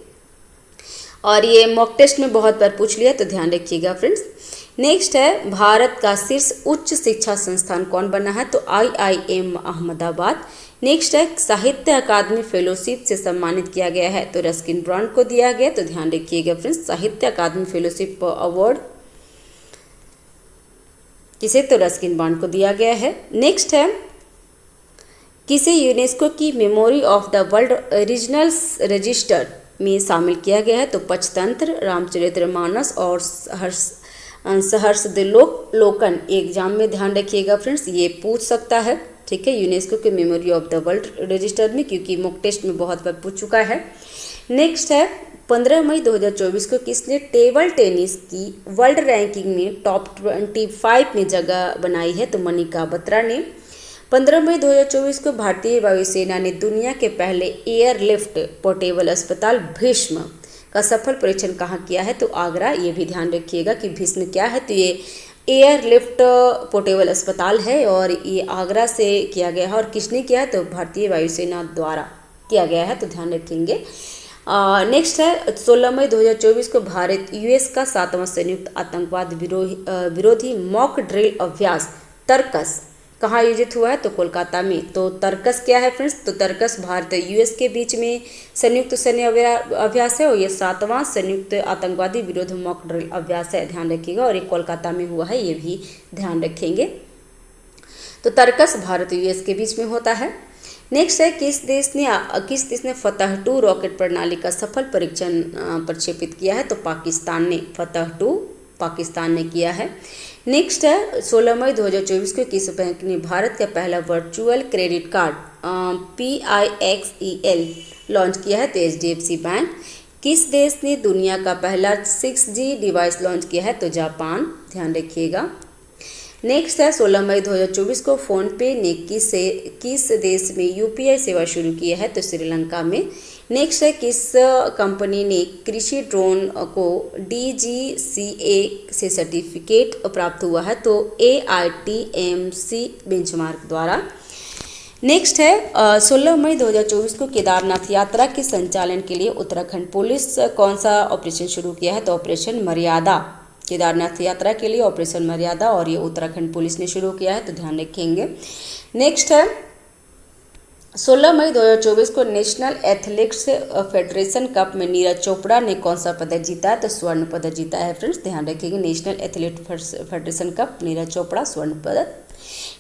और ये मॉक टेस्ट में बहुत बार पूछ लिया, तो ध्यान रखिएगा फ्रेंड्स। नेक्स्ट है भारत का शीर्ष उच्च शिक्षा संस्थान कौन बना है, तो IIM अहमदाबाद। नेक्स्ट है साहित्य अकादमी फेलोशिप से सम्मानित किया गया है, तो रस्किन ब्रॉन्ड को दिया गया, तो ध्यान रखिएगा फ्रेंड्स, साहित्य अकादमी फेलोशिप अवार्ड किसे, तो रस्किन बॉन्ड को दिया गया है। नेक्स्ट है किसे यूनेस्को की memory of the world regional register में शामिल किया गया है, तो पंचतंत्र, रामचरितमानस और सहस्रलोकन। एग्जाम में ध्यान रखिएगा फ्रेंड्स, ये पूछ सकता है, ठीक है, यूनेस्को के memory of the world register में, क्योंकि मॉक टेस्ट में बहुत बार पूछ चुका है। नेक्स्ट है 15 मई 2024 को किसने टेबल टेनिस की वर्ल्ड रैंकिंग में टॉप 25 में जगह बनाई है, तो मनिका बत्रा ने। 15 मई 2024 को भारतीय वायुसेना ने दुनिया के पहले एयरलिफ्ट पोर्टेबल अस्पताल भीष्म का सफल परीक्षण कहाँ किया है, तो आगरा। ये भी ध्यान रखिएगा कि भीष्म क्या है, तो ये एयरलिफ्ट पोर्टेबल अस्पताल है, और ये आगरा से किया गया है, और किसने किया है, तो भारतीय वायुसेना द्वारा किया गया है, तो ध्यान रखेंगे। नेक्स्ट है 16 मई 2024 को भारत US का 7वां संयुक्त आतंकवाद विरोधी मॉक ड्रिल अभ्यास तर्कस कहाँ आयोजित हुआ है, तो कोलकाता में। तो तर्कस क्या है फ्रेंड्स, तो तर्कस भारत US के बीच में संयुक्त सैन्य अभ्यास है, और ये 7वां संयुक्त आतंकवादी विरोध मॉक ड्रिल अभ्यास है, ध्यान रखिएगा, और ये कोलकाता में हुआ है, ये भी ध्यान रखेंगे। तो तर्कस भारत US के बीच में होता है। नेक्स्ट है किस देश ने फतह 2 रॉकेट प्रणाली का सफल परीक्षण प्रक्षेपित किया है, तो पाकिस्तान ने। फतह 2 पाकिस्तान ने किया है। नेक्स्ट है 16 मई 2024 को किस बैंक ने भारत का पहला virtual credit card PIXEL launch किया है, तो HDFC बैंक। किस देश ने दुनिया का पहला 6G डिवाइस लॉन्च किया है, तो जापान, ध्यान रखिएगा। नेक्स्ट है 16 मई 2024 को फ़ोनपे ने किस देश में UPI सेवा शुरू की है, तो श्रीलंका में। नेक्स्ट है किस कंपनी ने कृषि ड्रोन को DGCA से सर्टिफिकेट प्राप्त हुआ है, तो AITMC बेंचमार्क द्वारा। नेक्स्ट है 16 मई 2024 को केदारनाथ यात्रा के संचालन के लिए उत्तराखंड पुलिस कौन सा ऑपरेशन शुरू किया है, तो ऑपरेशन मर्यादा, केदारनाथ यात्रा के लिए ऑपरेशन मर्यादा, और ये उत्तराखंड पुलिस ने शुरू किया है, तो ध्यान रखेंगे। नेक्स्ट है 16 मई 2024 को नेशनल एथलेटिक्स फेडरेशन कप में नीरज चोपड़ा ने कौन सा पदक जीता है, तो स्वर्ण पदक जीता है फ्रेंड्स, ध्यान रखिएगा। National athletic federation cup, Neeraj Chopra स्वर्ण पदक।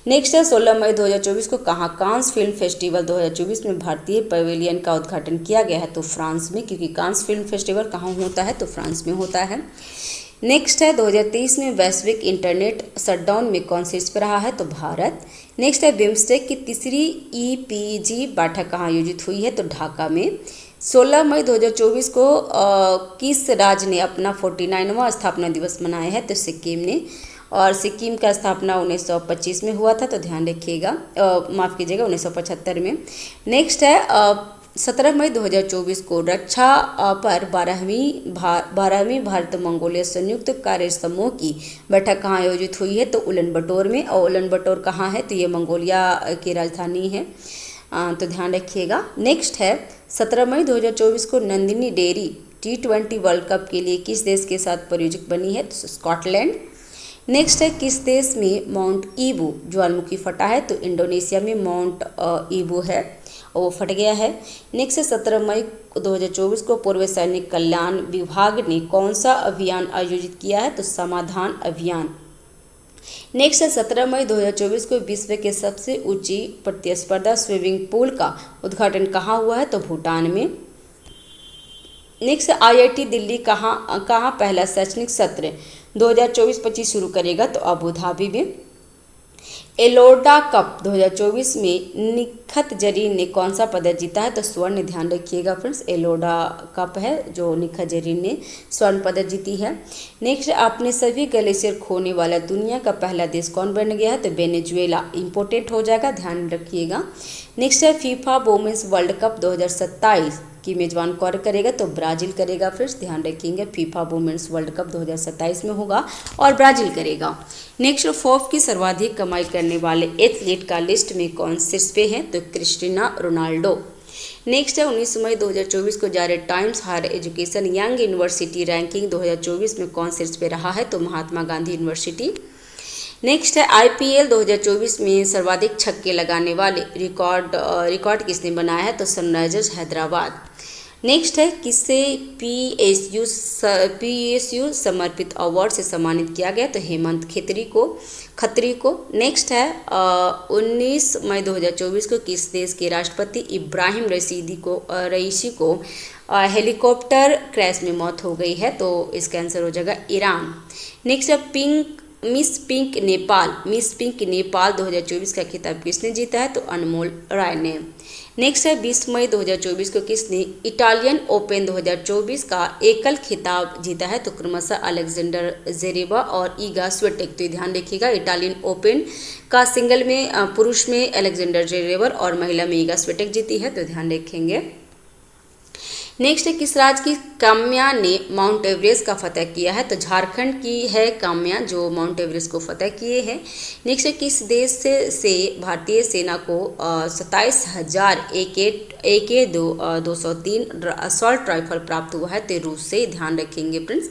नेक्स्ट है 16 मई 2024 को कहाँ कांस फिल्म फेस्टिवल 2024 में भारतीय पवेलियन का उद्घाटन किया गया है, तो फ्रांस में, क्योंकि कांस फिल्म फेस्टिवल कहाँ होता है, तो फ्रांस में होता है। नेक्स्ट है 2023 में वैश्विक इंटरनेट शटडाउन में कौन से इस पर रहा है, तो भारत। नेक्स्ट है बिम्स्टेक की तीसरी EPG बैठक कहाँ आयोजित हुई है, तो ढाका में। 16 मई 2024 को किस राज्य ने अपना 49वां स्थापना दिवस मनाया है, तो सिक्किम ने, और सिक्किम का स्थापना 1925 में हुआ था, तो ध्यान रखिएगा, माफ़ कीजिएगा 1975 में। नेक्स्ट है 17 मई 2024 को रक्षा पर 12वीं भारत मंगोलिया संयुक्त कार्य समूह की बैठक कहाँ आयोजित हुई है, तो उलन बटोर में, और उलन बटोर कहाँ है, तो ये मंगोलिया की राजधानी है, तो ध्यान रखिएगा। नेक्स्ट है 17 मई 2024 को Nandini dairy T20 world cup के लिए किस देश के साथ प्रायोजक बनी है, तो स्कॉटलैंड। नेक्स्ट है किस देश में माउंट ईबू ज्वालामुखी फटा है, तो इंडोनेशिया में माउंट ईबू है और वो फट गया है। नेक्स्ट है 17 मई 2024 को पूर्व सैनिक कल्याण विभाग ने कौन सा अभियान आयोजित किया है, तो समाधान अभियान। नेक्स्ट है 17 मई 2024 को विश्व के सबसे ऊंची प्रतिस्पर्धा स्विमिंग पूल का उद्घाटन कहाँ हुआ है, तो भूटान में। नेक्स्ट IIT दिल्ली कहाँ पहला शैक्षणिक सत्र 2024-25 शुरू करेगा, तो अबू धाबी में। एलोडा कप 2024 में निखत जरीन ने कौन सा पदक जीता है, तो स्वर्ण, ध्यान रखिएगा फ्रेंड्स, एलोडा कप है जो निखत जरीन ने स्वर्ण पदक जीती है। नेक्स्ट अपने सभी ग्लेशियर खोने वाला दुनिया का पहला देश कौन बन गया है, तो वेनेजुएला, इंपोर्टेंट हो जाएगा, ध्यान रखिएगा। नेक्स्ट है फीफा वुमेन्स वर्ल्ड कप 2027 की मेजबान कौन करेगा, तो ब्राज़ील करेगा फ्रेंड्स, ध्यान रखेंगे। फीफा वुमेन्स वर्ल्ड कप 2027 में होगा और ब्राज़ील करेगा। नेक्स्ट फोर्ब्स की सर्वाधिक कमाई करने वाले एथलीट का लिस्ट में कौन शीर्ष पे है, तो क्रिस्टिना रोनाल्डो। नेक्स्ट है 19 मई 2024 को जारी Times Higher Education young university ranking 2024 में कौन शीर्ष पे रहा है, तो महात्मा गांधी यूनिवर्सिटी। नेक्स्ट है IPL 2024 में सर्वाधिक छक्के लगाने वाले रिकॉर्ड किसने बनाया है, तो सनराइजर्स हैदराबाद। नेक्स्ट है किसे PSU समर्पित अवार्ड से सम्मानित किया गया, तो हेमंत खत्री को। नेक्स्ट है 19 मई 2024 को किस देश के राष्ट्रपति इब्राहिम रईसी को हेलीकॉप्टर क्रैश में मौत हो गई है, तो इसका आंसर हो जाएगा ईरान। नेक्स्ट है मिस पिंक नेपाल 2024 का खिताब किसने जीता है, तो अनमोल राय ने। नेक्स्ट है 20 मई 2024 को किसने इटालियन ओपन 2024 का एकल खिताब जीता है, तो क्रमशः अलेक्जेंडर जेरेवा और ईगा स्विटेक। तो ध्यान रखिएगा, इटालियन ओपन का सिंगल में पुरुष में अलेक्जेंडर जेरेवर और महिला में ईगा स्विटेक जीती है, तो ध्यान रखेंगे। नेक्स्ट है किस राज्य की काम्या ने माउंट एवरेस्ट का फतह किया है, तो झारखंड की है काम्या जो माउंट एवरेस्ट को फतह किए हैं। नेक्स्ट है किस देश से भारतीय सेना को 27,000 AK-203 असॉल्ट राइफल प्राप्त हुआ है, तो रूस से, ध्यान रखेंगे फ्रेंड्स।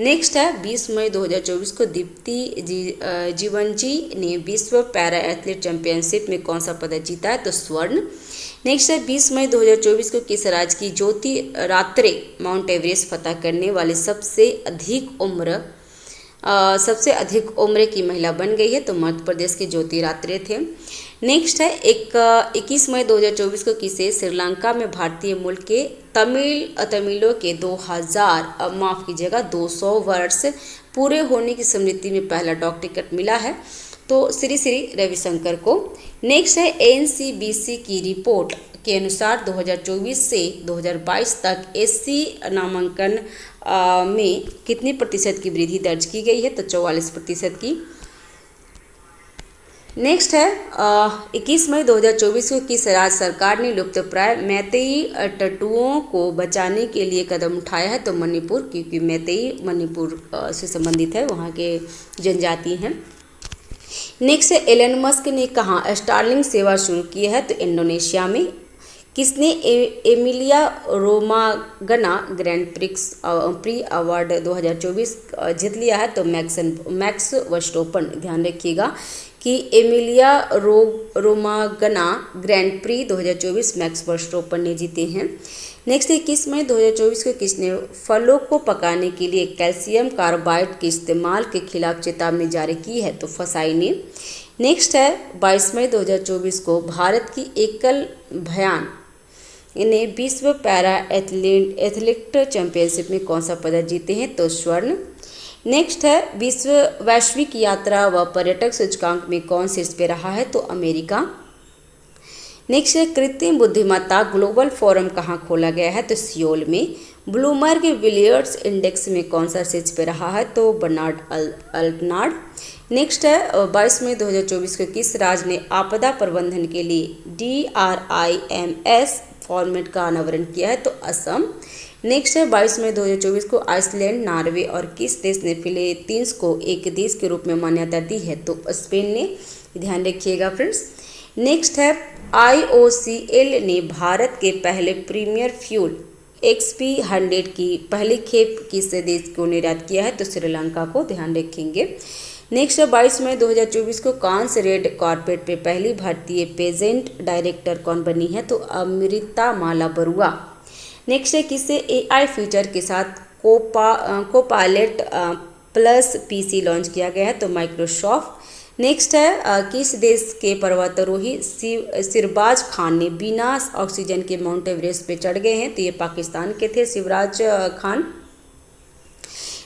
नेक्स्ट है 20 मई 2024 को दीप्ति जीवनजी ने विश्व पैरा एथलीट चैंपियनशिप में कौन सा पदक जीता है, तो स्वर्ण। नेक्स्ट है 20 मई 2024 को किस राज्य की ज्योति रात्रे माउंट एवरेस्ट फतह करने वाले सबसे अधिक उम्र की महिला बन गई है, तो मध्य प्रदेश के ज्योति रात्रे थे। नेक्स्ट है 21 मई 2024 को किसे श्रीलंका में भारतीय मूल के तमिलों के 200 वर्ष पूरे होने की स्मृति में पहला डॉक टिकट मिला है, तो श्री रविशंकर को। नेक्स्ट है NCBC की रिपोर्ट के अनुसार 2024 से 2022 तक SC नामांकन में कितने प्रतिशत की वृद्धि दर्ज की गई है, तो 44% की। नेक्स्ट है 21 मई 2024 को किस राज्य सरकार ने लुप्तप्राय मैतेई टटुओं को बचाने के लिए कदम उठाया है, तो मणिपुर, क्योंकि मैतेई मणिपुर से संबंधित है, वहाँ के जनजाति हैं। नेक्स्ट है एलन मस्क ने कहाँ स्टारलिंक सेवा शुरू की है, तो इंडोनेशिया में। किसने एमिलिया रोमागना ग्रैंड प्री अवार्ड 2024 जीत लिया है? तो मैक्स वर्स्टोपन। ध्यान रखिएगा कि एमिलिया रोमागना ग्रैंड प्री 2024 मैक्स वर्स्टोपन ने जीते हैं। नेक्स्ट 21 मई 2024 को किसने फलों को पकाने के लिए कैल्शियम कार्बाइड के इस्तेमाल के खिलाफ चेतावनी जारी की है? तो फसाई ने। नेक्स्ट है 22 मई 2024 को भारत की एकल भयान ने विश्व पैरा एथलीट चैंपियनशिप में कौन सा पदक जीते हैं? तो स्वर्ण। नेक्स्ट है वैश्विक यात्रा व पर्यटक सूचकांक में कौन शीर्ष पे रहा है? तो अमेरिका। नेक्स्ट है कृत्रिम बुद्धिमत्ता ग्लोबल फोरम कहाँ खोला गया है? तो सियोल में। ब्लूमबर्ग विलियर्स इंडेक्स में कौन सा शीर्ष पे रहा है? तो बर्नार्ड अल्टनार्ड। नेक्स्ट है 22 मई 2024 को किस राज्य ने आपदा प्रबंधन के लिए DRIMS फॉर्मेट का अनावरण किया है? तो असम। नेक्स्ट है 22 मई 2024 को आइसलैंड, नॉर्वे और किस देश ने फिलीपींस को एक देश के रूप में मान्यता दी है? तो स्पेन ने। ध्यान रखिएगा फ्रेंड्स। नेक्स्ट है IOCL ने भारत के पहले प्रीमियर फ्यूल XP100 की पहली खेप किस देश को निर्यात किया है? तो श्रीलंका को। ध्यान रखेंगे। नेक्स्ट है 22 मई 2024 को कांस रेड कार्पेट पे पहली भारतीय पेजेंट डायरेक्टर कौन बनी है? तो अमृता माला बरुआ। नेक्स्ट है किससे AI फीचर के साथ कोपायलट प्लस PC लॉन्च किया गया है? तो माइक्रोसॉफ्ट। नेक्स्ट है किस देश के पर्वतारोही सिरबाज खान ने बिना ऑक्सीजन के माउंट एवरेस्ट पे चढ़ गए हैं? तो ये पाकिस्तान के थे शिवराज खान।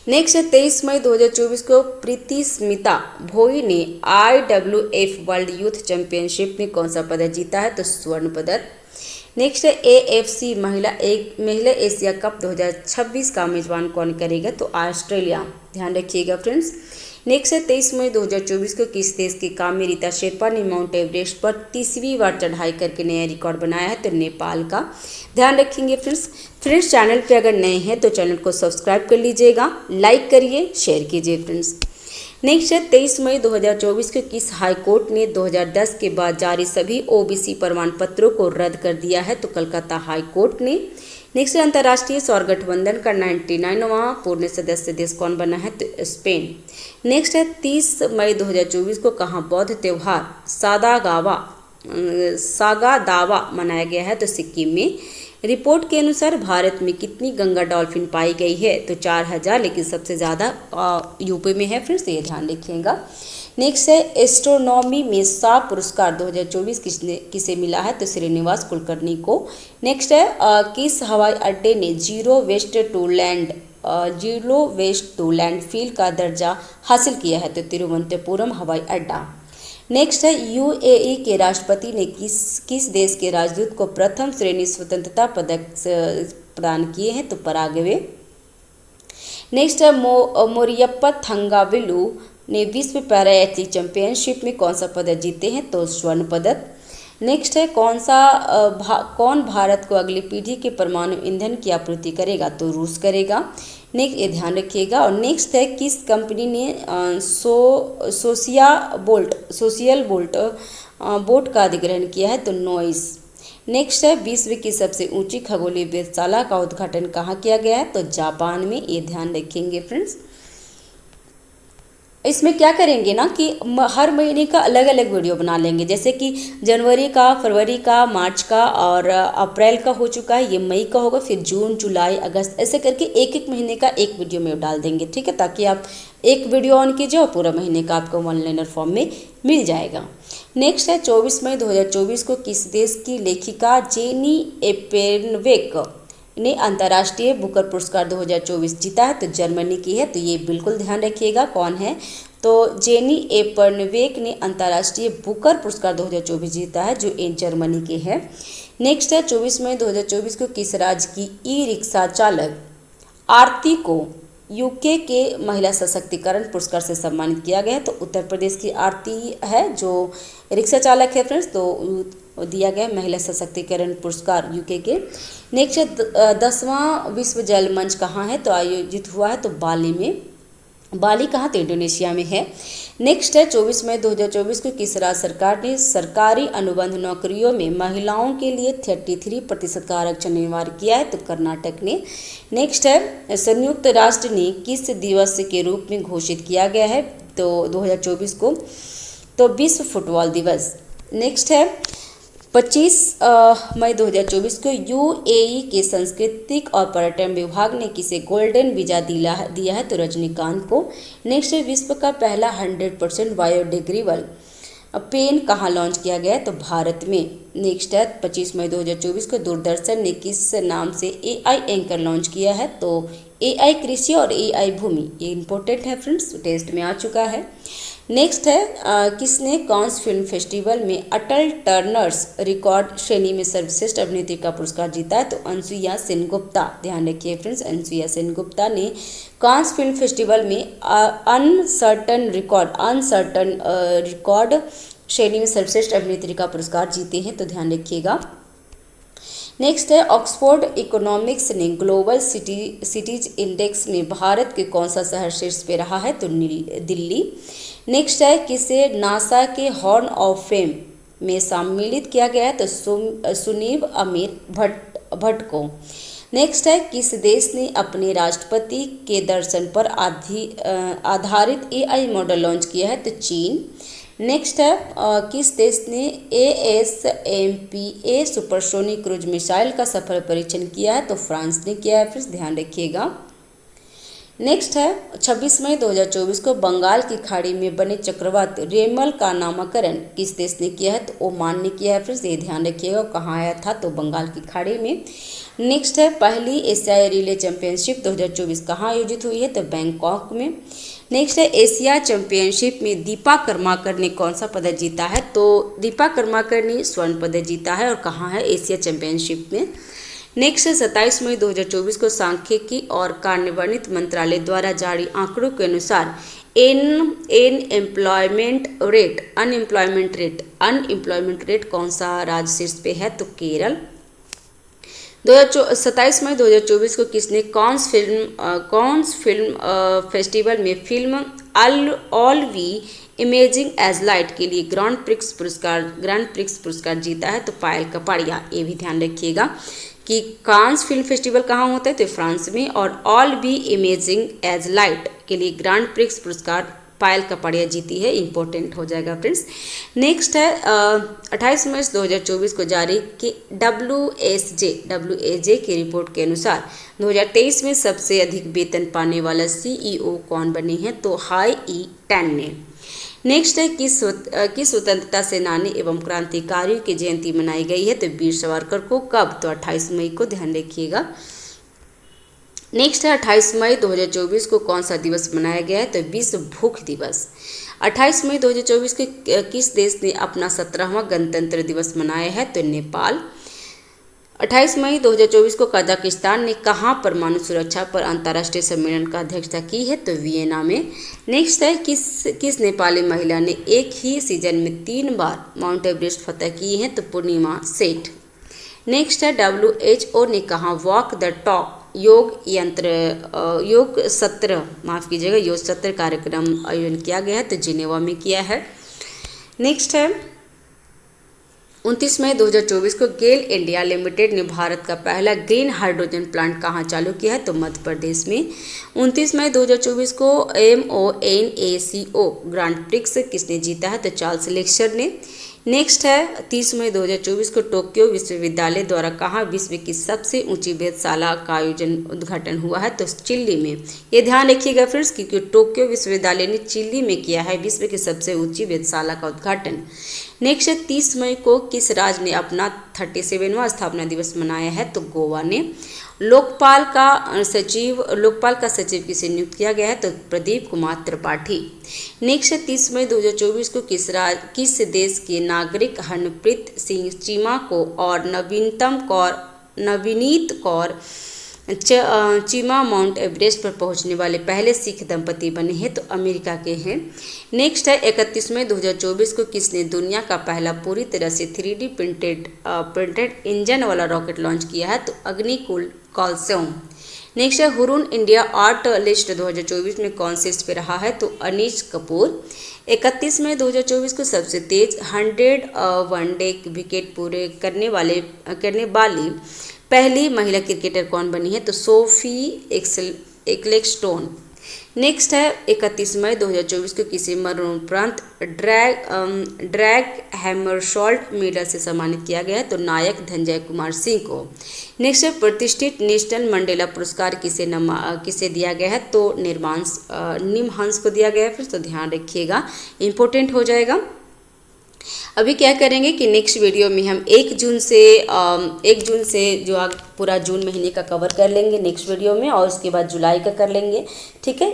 नेक्स्ट है 23 मई 2024 को प्रीति स्मिता भोई ने IWF वर्ल्ड यूथ चैंपियनशिप में कौन सा पदक जीता है? तो स्वर्ण पदक। नेक्स्ट है AFC महिला एशिया कप 2026 का मेजबान कौन करेगा? तो ऑस्ट्रेलिया। ध्यान रखिएगा फ्रेंड्स। नेक्स्ट है 23 मई 2024 को किस देश की काम्य रीता शेरपा ने माउंट एवरेस्ट पर 30वीं बार चढ़ाई करके नया रिकॉर्ड बनाया है? तो नेपाल का। ध्यान रखेंगे फ्रेंड्स चैनल पे अगर नए हैं तो चैनल को सब्सक्राइब कर लीजिएगा, लाइक करिए, शेयर कीजिए फ्रेंड्स। नेक्स्ट है 23 मई 2024 को किस हाई कोर्ट ने 2010 के बाद जारी सभी OBC प्रमाण पत्रों को रद्द कर दिया है? तो कलकत्ता हाई कोर्ट ने। नेक्स्ट है अंतर्राष्ट्रीय सौर गठबंधन का 99वां पूर्ण सदस्य देश कौन बना है? तो स्पेन। नेक्स्ट है 30 मई 2024 को कहाँ बौद्ध त्यौहार सागादावा मनाया गया है? तो सिक्किम में। रिपोर्ट के अनुसार भारत में कितनी गंगा डॉल्फिन पाई गई है? तो 4000, लेकिन सबसे ज़्यादा यूपी में है फ्रेंड्स, ये ध्यान रखिएगा। नेक्स्ट है एस्ट्रोनॉमी में सा पुरस्कार 2024 किसे मिला है? तो श्रीनिवास कुलकर्णी को। नेक्स्ट है किस हवाई अड्डे ने जीरो वेस्ट टू लैंडफिल का दर्जा हासिल किया है? तो तिरुवनंतपुरम हवाई अड्डा। नेक्स्ट है UAE के राष्ट्रपति ने किस देश के राजदूत को प्रथम श्रेणी स्वतंत्रता पदक प्रदान किए हैं? तो पराग्वे। नेक्स्ट है मोरियप्पा थंगावेलु ने विश्व पैरा एथलीट चैंपियनशिप में कौन सा पदक जीते हैं? तो स्वर्ण पदक। नेक्स्ट है कौन भारत को अगली पीढ़ी के परमाणु ईंधन की आपूर्ति करेगा? तो रूस करेगा। नेक्स्ट ये ध्यान रखिएगा। और नेक्स्ट है किस कंपनी ने सोशियल बोट का अधिग्रहण किया है? तो नॉइस। नेक्स्ट है विश्व की सबसे ऊंची खगोलीय वेधशाला का उद्घाटन कहाँ किया गया है? तो जापान में। ये ध्यान रखेंगे फ्रेंड्स। इसमें क्या करेंगे ना कि हर महीने का अलग अलग वीडियो बना लेंगे, जैसे कि जनवरी का, फरवरी का, मार्च का और अप्रैल का हो चुका है, ये मई का होगा, फिर जून, जुलाई, अगस्त, ऐसे करके एक एक महीने का एक वीडियो में डाल देंगे। ठीक है, ताकि आप एक वीडियो ऑन कीजिए और पूरा महीने का आपको वन लाइनर फॉर्म में मिल जाएगा। नेक्स्ट है 24 मई 2024 को किस देश की लेखिका जेनी एपेनवेक ने अंतर्राष्ट्रीय बुकर पुरस्कार 2024 जीता है? तो जर्मनी की है। तो ये बिल्कुल ध्यान रखिएगा कौन है। तो जेनी एपेनवेक ने अंतर्राष्ट्रीय बुकर पुरस्कार 2024 जीता है, जो जर्मनी के है। नेक्स्ट है 24 मई 2024 को किस राज्य की ई-रिक्शा चालक आरती को यूके के महिला सशक्तिकरण पुरस्कार से सम्मानित किया गया है? तो उत्तर प्रदेश की आरती है जो रिक्शा चालक है फ्रेंड्स, तो दिया गया महिला सशक्तिकरण पुरस्कार यूके के। नेक्स्ट 10वां विश्व जल मंच कहाँ है? तो आयोजित हुआ है तो बाली में। बाली कहाँ? तो इंडोनेशिया में है। नेक्स्ट है 24 मई 2024 को किस राज्य सरकार ने सरकारी अनुबंध नौकरियों में महिलाओं के लिए 33% का आरक्षण अनिवार्य किया है? तो कर्नाटक ने। नेक्स्ट है संयुक्त राष्ट्र ने किस दिवस के रूप में घोषित किया गया है? तो 2024 को तो विश्व फुटबॉल दिवस। नेक्स्ट है 25 मई 2024 को यूएई के सांस्कृतिक और पर्यटन विभाग ने किसे गोल्डन वीजा दिया है? तो रजनीकांत को। नेक्स्ट है विश्व का पहला 100% बायोडिग्रेडेबल पेन कहाँ लॉन्च किया गया है? तो भारत में। नेक्स्ट है 25 मई 2024 को दूरदर्शन ने किस नाम से एआई एंकर लॉन्च किया है? तो एआई कृषि और एआई भूमि। ये इंपॉर्टेंट है फ्रेंड्स, टेस्ट में आ चुका है। नेक्स्ट है किसने कांस फिल्म फेस्टिवल में अटल टर्नर्स रिकॉर्ड श्रेणी में सर्वश्रेष्ठ अभिनेत्री का पुरस्कार जीता है? तो अनसुईया सेनगुप्ता। ध्यान रखिए फ्रेंड्स, अनसुईया सेनगुप्ता ने कांस फिल्म फेस्टिवल में अनसर्टन रिकॉर्ड श्रेणी में सर्वश्रेष्ठ अभिनेत्री का पुरस्कार जीते हैं, तो ध्यान रखिएगा। नेक्स्ट है ऑक्सफोर्ड इकोनॉमिक्स ने ग्लोबल सिटीज इंडेक्स में भारत के कौन सा शहर शीर्ष पे रहा है? तो दिल्ली। नेक्स्ट है किसे नासा के हॉर्न ऑफ फेम में सम्मिलित किया गया है? तो सुनीव अमीर भट्ट को। नेक्स्ट है किस देश ने अपने राष्ट्रपति के दर्शन पर आधारित एआई मॉडल लॉन्च किया है? तो चीन। नेक्स्ट है किस देश ने ASMPA सुपरसोनिक क्रूज मिसाइल का सफल परीक्षण किया है? तो फ्रांस ने किया है, फिर ध्यान रखिएगा। नेक्स्ट है 26 मई 2024 को बंगाल की खाड़ी में बने चक्रवात रेमल का नामकरण किस देश ने किया है? तो ओमान ने किया है, फिर ये ध्यान रखिएगा। कहाँ आया था? तो बंगाल की खाड़ी में। नेक्स्ट है पहली एशियाई रिले चैंपियनशिप 2024 कहाँ आयोजित हुई है? तो बैंकॉक में। नेक्स्ट है एशिया चैंपियनशिप में दीपा कर्माकर ने कौन सा पदक जीता है? तो दीपा कर्माकर ने स्वर्ण पदक जीता है, और कहाँ है? एशिया चैंपियनशिप में। नेक्स्ट है 27 मई 2024 को सांख्यिकी और कार्यान्वयन मंत्रालय द्वारा जारी आंकड़ों के अनुसार अनएम्प्लॉयमेंट रेट कौन सा राज्य शीर्ष पे है? तो केरल। 27 मई 2024 को किसने कांस फिल्म फेस्टिवल में film all we imagine as light के लिए ग्रांड प्रिक्स पुरस्कार जीता है? तो पायल कपाड़िया। ये भी ध्यान रखिएगा कि कांस फिल्म फेस्टिवल कहाँ होता है? तो फ्रांस में। और all B imaging as light के लिए ग्रांड प्रिक्स पुरस्कार पायल कपाड़िया जीती है, इंपॉर्टेंट हो जाएगा फ्रेंड्स। नेक्स्ट है 28 मार्च 2024 को जारी की WSJ की रिपोर्ट के अनुसार 2023 में सबसे अधिक वेतन पाने वाला CEO कौन बने हैं? तो हाई ई टेन ने। नेक्स्ट है किस स्वतंत्रता सेनानी एवं क्रांतिकारियों की जयंती मनाई गई है? तो वीर सावरकर को। कब? तो 28 मई को, ध्यान रखिएगा। नेक्स्ट है 28 मई 2024 को कौन सा दिवस मनाया गया है? तो विश्व भूख दिवस। 28 मई 2024 को किस देश ने अपना 17वां गणतंत्र दिवस मनाया है? तो नेपाल। 28 मई 2024 को कजाकिस्तान ने कहाँ परमाणु सुरक्षा पर अंतर्राष्ट्रीय सम्मेलन का अध्यक्षता की है? तो वियना में। नेक्स्ट है किस नेपाली महिला ने एक ही सीजन में 3 बार माउंट एवरेस्ट फतह किए हैं? तो पूर्णिमा सेठ। नेक्स्ट है WHO ने कहा वॉक द टॉक योग सत्र कार्यक्रम आयोजन किया गया है? तो जिनेवा में किया है। नेक्स्ट है 29 मई 2024 को गेल इंडिया लिमिटेड ने भारत का पहला ग्रीन हाइड्रोजन प्लांट कहाँ चालू किया है? तो मध्य प्रदेश में। 29 मई 2024 को MONACO ग्रांड प्रिक्स किसने जीता है? तो चार्ल्स लेक्चर ने। नेक्स्ट है 30 मई 2024 को टोक्यो विश्वविद्यालय द्वारा कहाँ विश्व की सबसे ऊंची वेधशाला का उद्घाटन हुआ है? तो चिल्ली में। ये ध्यान रखिएगा फ्रेंड्स, क्योंकि टोक्यो विश्वविद्यालय ने चिल्ली में किया है विश्व की सबसे ऊंची वेधशाला का उद्घाटन। नेक्स्ट है 30 मई को किस राज्य ने अपना 37वां स्थापना दिवस मनाया है? तो गोवा ने। लोकपाल का सचिव किसे नियुक्त किया गया है? तो प्रदीप कुमार त्रिपाठी। नेक्स्ट 30 मई 2024 को किस देश के नागरिक हरप्रीत सिंह चीमा को और नवनीत कौर चीमा माउंट एवरेस्ट पर पहुंचने वाले पहले सिख दंपति बने हैं? तो अमेरिका के हैं। नेक्स्ट है 31 मई 2024 को किसने दुनिया का पहला पूरी तरह से 3D प्रिंटेड इंजन वाला रॉकेट लॉन्च किया है? तो अग्निकुल कॉलसोम। नेक्स्ट है हुरून इंडिया आर्ट लिस्ट 2024 में कौन शीर्ष पे रहा है, तो अनीश कपूर। 31 मई 2024 को सबसे तेज 100 वनडे विकेट पूरे करने वाली पहली महिला क्रिकेटर कौन बनी है, तो सोफी एक्लेस्टोन। नेक्स्ट है 31 मई 2024 को किसी मरणोपरांत ड्रैग हैमरशॉल्ट मेडल से सम्मानित किया गया है, तो नायक धनंजय कुमार सिंह को। नेक्स्ट है प्रतिष्ठित नेशनल मंडेला पुरस्कार किसे दिया गया है, तो निमहंस को दिया गया है, फिर तो ध्यान रखिएगा, इंपॉर्टेंट हो जाएगा। अभी क्या करेंगे कि नेक्स्ट वीडियो में हम 1 जून से जो पूरा जून महीने का कवर कर लेंगे नेक्स्ट वीडियो में, और उसके बाद जुलाई का कर लेंगे, ठीक है।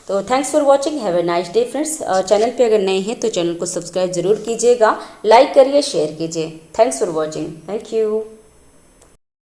तो thanks for watching, have a nice day friends. Channel पे अगर नए हैं तो चैनल को सब्सक्राइब जरूर कीजिएगा, लाइक करिए, शेयर कीजिए। Thanks for watching, thank you.